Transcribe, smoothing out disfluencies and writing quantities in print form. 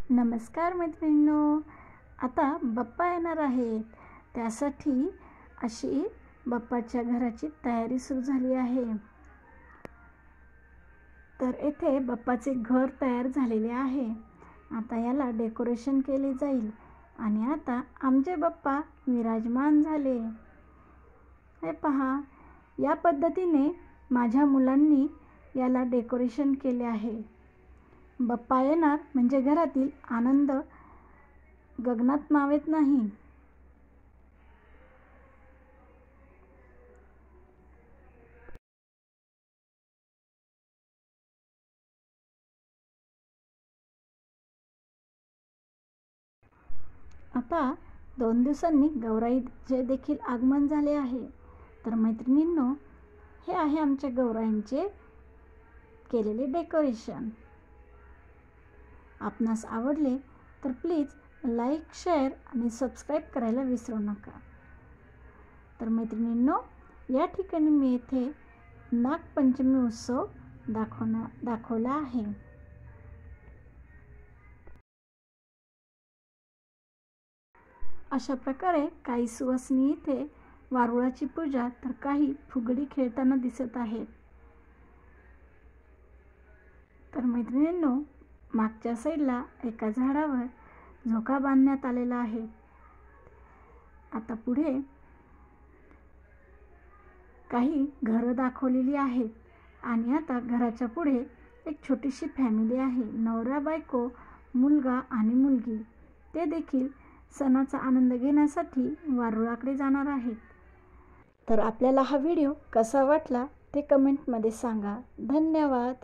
नमस्कार मैत्रिणींनो, आता बाप्पा येणार आहेत. त्यासाठी अशी बाप्पाच्या घराची तयारी सुरू झाली आहे. तर येथे बाप्पाचे घर तयार झालेले आहे. आता याला डेकोरेशन केले जाईल आणि आता आमचे बाप्पा विराजमान झाले. हे पहा, या पद्धतीने माझ्या मुलांनी याला डेकोरेशन केले आहे. बाप्पा येणार म्हणजे घरातील आनंद गगनात मावेत नाही. आता 2 दिवसांनी गौराईचे देखील आगमन झाले आहे. तर मैत्रिणींनो, हे आहे आमच्या गौराईंचे केलेले डेकोरेशन. आपणास आवडले तर प्लीज लाईक, शेअर आणि सबस्क्राईब करायला विसरू नका. तर मैत्रिणींनो, या ठिकाणी मी येथे नागपंचमी उत्सव दाखवला आहे. अशा प्रकारे काही सुवासिनी इथे वारुळाची पूजा तर काही फुगडी खेळताना दिसत आहेत. तर मैत्रिणींनो, मागच्या साईडला एका झाडावर झोका बांधण्यात आलेला आहे. आता पुढे काही घरं दाखवलेली आहेत आणि आता घराच्या पुढे एक छोटीशी फॅमिली आहे. नवरा बायको, मुलगा आणि मुलगी. ते देखील सणाचा आनंद घेण्यासाठी वारुळाकडे जाणार आहेत. तर आपल्याला हा व्हिडिओ कसा वाटला ते कमेंटमध्ये सांगा. धन्यवाद.